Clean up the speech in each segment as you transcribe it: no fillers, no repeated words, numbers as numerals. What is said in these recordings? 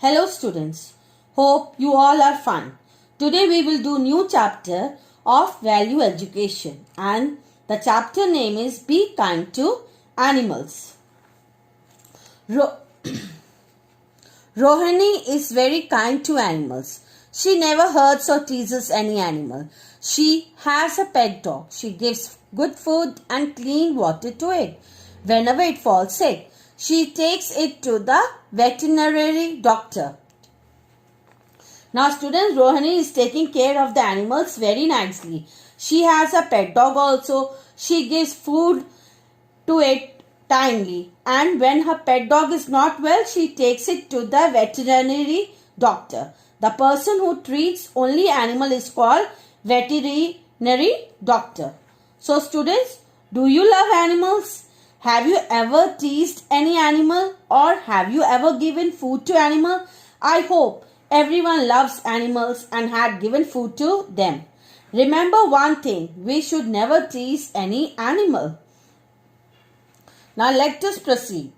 Hello students, hope you all are fine. Today we will do new chapter of value education and the chapter name is Be Kind to Animals. Rohini is very kind to animals. She never hurts or teases any animal. She has a pet dog. She gives good food and clean water to it. Whenever it falls sick, she takes it to the veterinary doctor. Now students, Rohini is taking care of the animals very nicely. She has a pet dog also. She gives food to it timely, and when her pet dog is not well, she takes it to the veterinary doctor. The person who treats only animal is called veterinary doctor. So students, do you love animals? Have you ever teased any animal or have you ever given food to animal? I hope everyone loves animals and had given food to them. Remember one thing, we should never tease any animal. Now let us proceed.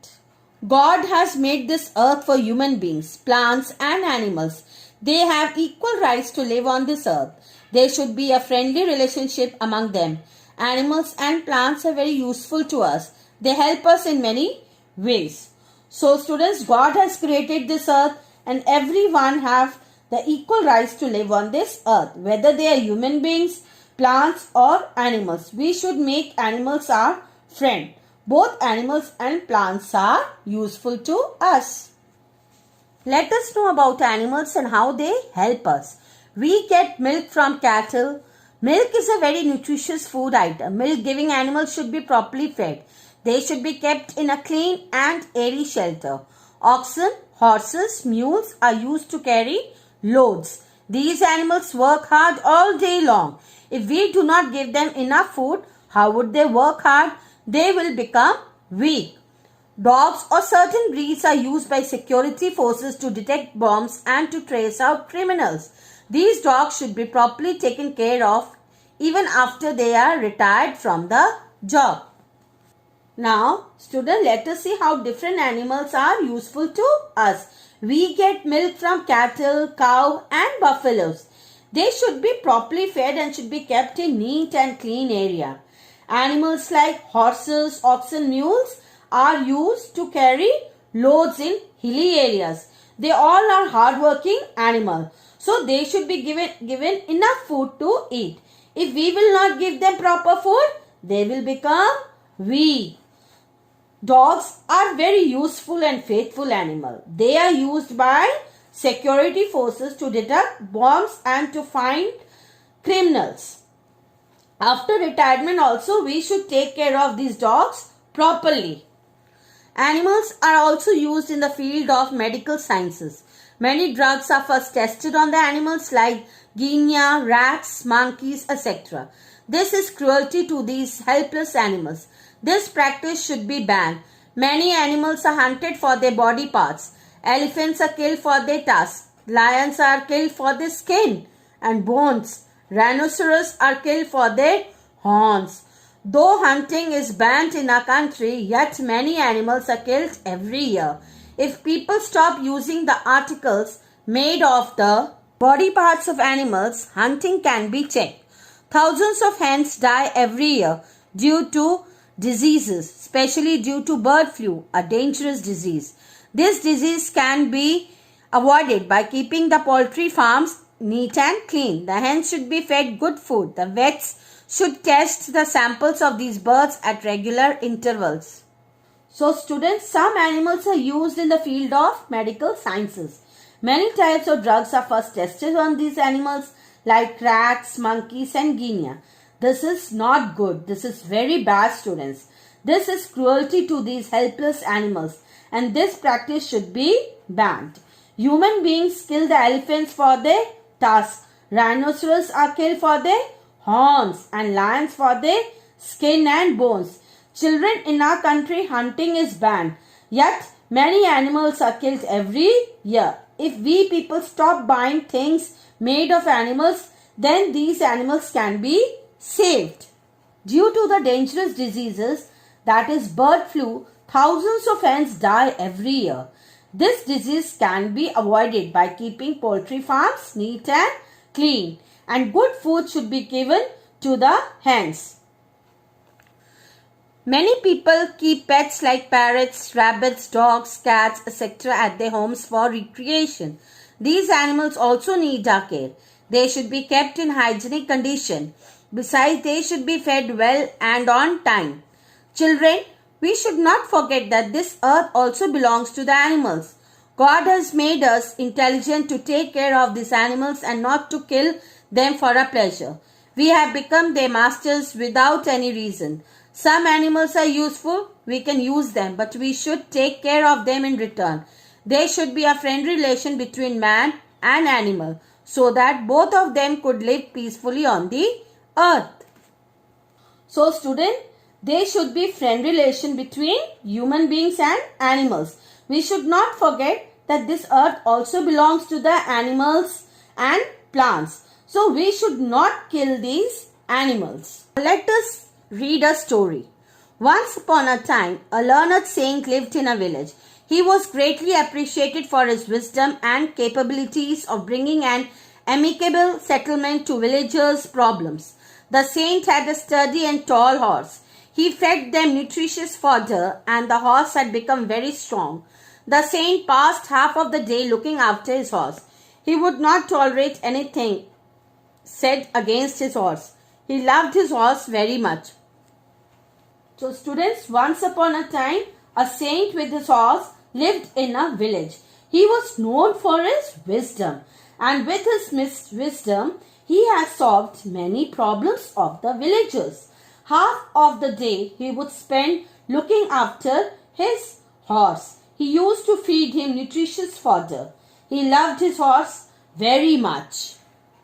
God has made this earth for human beings, plants and animals. They have equal rights to live on this earth. There should be a friendly relationship among them. Animals and plants are very useful to us. They help us in many ways. So students, God has created this earth and everyone have the equal rights to live on this earth. Whether they are human beings, plants or animals. We should make animals our friend. Both animals and plants are useful to us. Let us know about animals and how they help us. We get milk from cattle. Milk is a very nutritious food item. Milk giving animals should be properly fed. They should be kept in a clean and airy shelter. Oxen, horses, mules are used to carry loads. These animals work hard all day long. If we do not give them enough food, how would they work hard? They will become weak. Dogs or certain breeds are used by security forces to detect bombs and to trace out criminals. These dogs should be properly taken care of even after they are retired from the job. Now, students, let us see how different animals are useful to us. We get milk from cattle, cow and buffaloes. They should be properly fed and should be kept in neat and clean area. Animals like horses, oxen, mules are used to carry loads in hilly areas. They all are hardworking animals. So, they should be given enough food to eat. If we will not give them proper food, they will become weak. Dogs are very useful and faithful animals. They are used by security forces to detect bombs and to find criminals. After retirement also, we should take care of these dogs properly. Animals are also used in the field of medical sciences. Many drugs are first tested on the animals like guinea, rats, monkeys, etc. This is cruelty to these helpless animals. This practice should be banned. Many animals are hunted for their body parts. Elephants are killed for their tusks. Lions are killed for their skin and bones. Rhinoceros are killed for their horns. Though hunting is banned in our country, yet many animals are killed every year. If people stop using the articles made of the body parts of animals, hunting can be checked. Thousands of hens die every year due to diseases, especially due to bird flu, a dangerous disease. This disease can be avoided by keeping the poultry farms neat and clean. The hens should be fed good food. The vets should test the samples of these birds at regular intervals. So students, some animals are used in the field of medical sciences. Many types of drugs are first tested on these animals like rats, monkeys and guinea. This is not good. This is very bad, students. This is cruelty to these helpless animals and this practice should be banned. Human beings kill the elephants for their tusks. Rhinoceros are killed for their horns and lions for their skin and bones. Children in our country, hunting is banned. Yet many animals are killed every year. If we people stop buying things made of animals, then these animals can be saved. Due to the dangerous diseases, that is bird flu, thousands of hens die every year. This disease can be avoided by keeping poultry farms neat and clean, and good food should be given to the hens. Many people keep pets like parrots, rabbits, dogs, cats, etc. at their homes for recreation. These animals also need our care. They should be kept in hygienic condition. Besides, they should be fed well and on time. Children, we should not forget that this earth also belongs to the animals. God has made us intelligent to take care of these animals and not to kill them for a pleasure. We have become their masters without any reason. Some animals are useful, we can use them, but we should take care of them in return. There should be a friendly relation between man and animal so that both of them could live peacefully on the earth. So student, there should be friendly relation between human beings and animals. We should not forget that this earth also belongs to the animals and plants. So we should not kill these animals. Let us read a story. Once upon a time, a learned saint lived in a village. He was greatly appreciated for his wisdom and capabilities of bringing an amicable settlement to villagers' problems. The saint had a sturdy and tall horse. He fed them nutritious fodder and the horse had become very strong. The saint passed half of the day looking after his horse. He would not tolerate anything said against his horse. He loved his horse very much. So students, once upon a time, a saint with his horse lived in a village. He was known for his wisdom, and with his wisdom, he has solved many problems of the villagers. Half of the day he would spend looking after his horse. He used to feed him nutritious fodder. He loved his horse very much.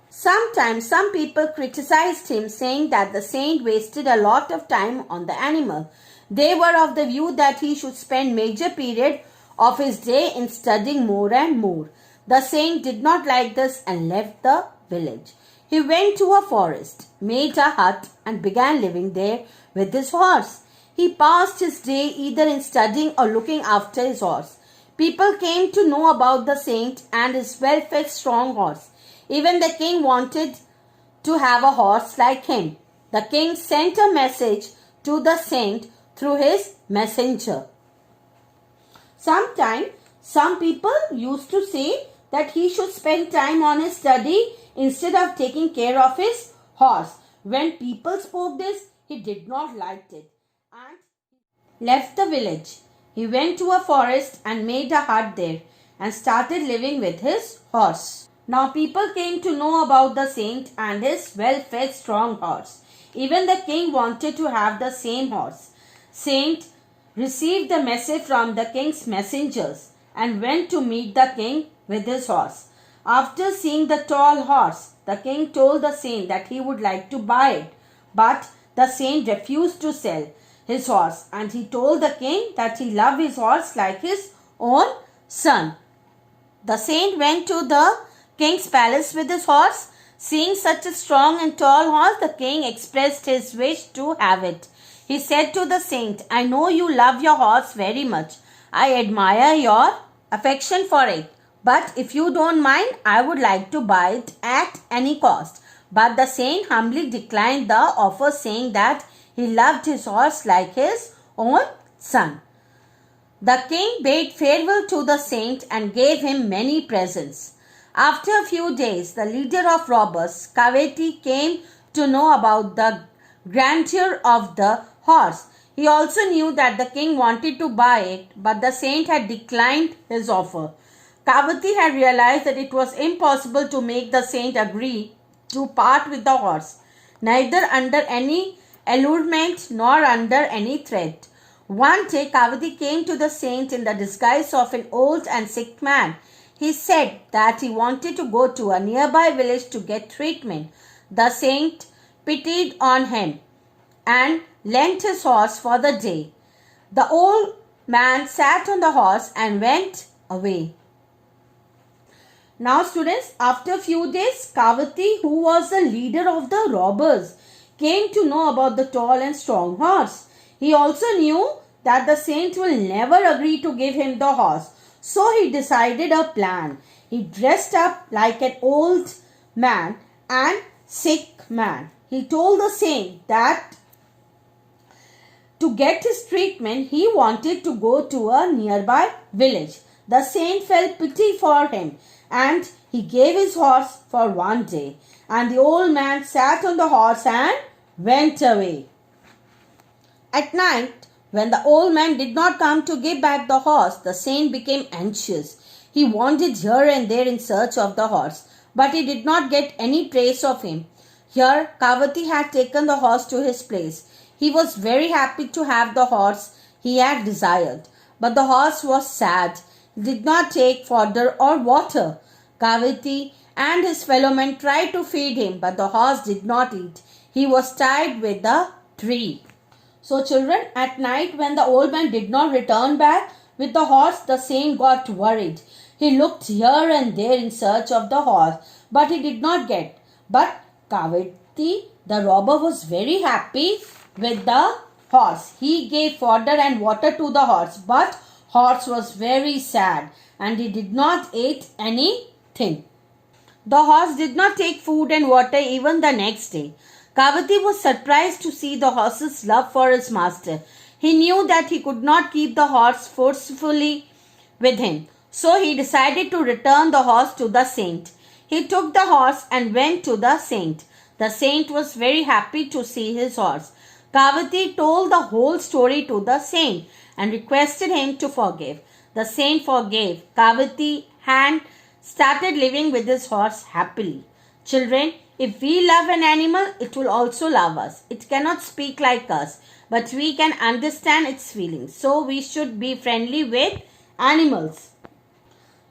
Sometimes some people criticized him, saying that the saint wasted a lot of time on the animal. They were of the view that he should spend major period of his day in studying more and more. The saint did not like this and left the village. He went to a forest, made a hut and began living there with his horse. He passed his day either in studying or looking after his horse. People came to know about the saint and his well-fed strong horse. Even the king wanted to have a horse like him. The king sent a message to the saint through his messenger. Sometimes some people used to say that he should spend time on his study instead of taking care of his horse. When people spoke this, he did not like it and left the village. He went to a forest and made a hut there and started living with his horse. Now people came to know about the saint and his well-fed strong horse. Even the king wanted to have the same horse. Saint received the message from the king's messengers and went to meet the king with his horse. After seeing the tall horse, the king told the saint that he would like to buy it. But the saint refused to sell his horse and he told the king that he loved his horse like his own son. The saint went to the king's palace with his horse. Seeing such a strong and tall horse, the king expressed his wish to have it. He said to the saint, "I know you love your horse very much. I admire your affection for it. But if you don't mind, I would like to buy it at any cost." But the saint humbly declined the offer, saying that he loved his horse like his own son. The king bade farewell to the saint and gave him many presents. After a few days, the leader of robbers, Kaveti, came to know about the grandeur of the horse. He also knew that the king wanted to buy it, but the saint had declined his offer. Kavati had realized that it was impossible to make the saint agree to part with the horse, neither under any allurement nor under any threat. One day, Kavati came to the saint in the disguise of an old and sick man. He said that he wanted to go to a nearby village to get treatment. The saint pitied on him and lent his horse for the day. The old man sat on the horse and went away. Now students, after a few days, Kavati, who was the leader of the robbers, came to know about the tall and strong horse. He also knew that the saint will never agree to give him the horse. So he decided a plan. He dressed up like an old man and sick man. He told the saint that to get his treatment, he wanted to go to a nearby village. The saint felt pity for him and he gave his horse for one day. And the old man sat on the horse and went away. At night, when the old man did not come to give back the horse, the saint became anxious. He wandered here and there in search of the horse, but he did not get any trace of him. Here, Kavati had taken the horse to his place. He was very happy to have the horse he had desired. But the horse was sad. He did not take fodder or water. Kavati and his fellow men tried to feed him, but the horse did not eat. He was tied with a tree. So children, at night when the old man did not return back with the horse, the saint got worried. He looked here and there in search of the horse, but he did not get. But Kavati, the robber, was very happy with the horse. He gave fodder and water to the horse, but horse was very sad and he did not eat anything. The horse did not take food and water even the next day. Kavati was surprised to see the horse's love for his master. He knew that he could not keep the horse forcefully with him, so he decided to return the horse to the saint. He took the horse and went to the saint. The saint was very happy to see his horse. Kavati told the whole story to the saint and requested him to forgive. The saint forgave Kavati and started living with his horse happily. Children, if we love an animal, it will also love us. It cannot speak like us, but we can understand its feelings. So we should be friendly with animals.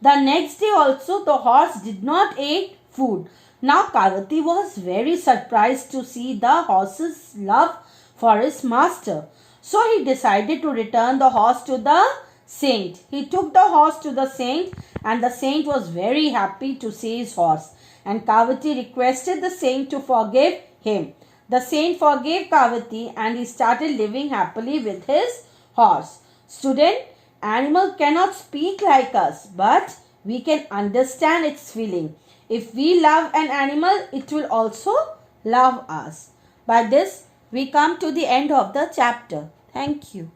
The next day also the horse did not eat food. Now Kavati was very surprised to see the horse's love for his master. So he decided to return the horse to the saint. He took the horse to the saint and the saint was very happy to see his horse. And Kavati requested the saint to forgive him. The saint forgave Kavati and he started living happily with his horse. Student, animal cannot speak like us, but we can understand its feeling. If we love an animal, it will also love us. By this, we come to the end of the chapter. Thank you.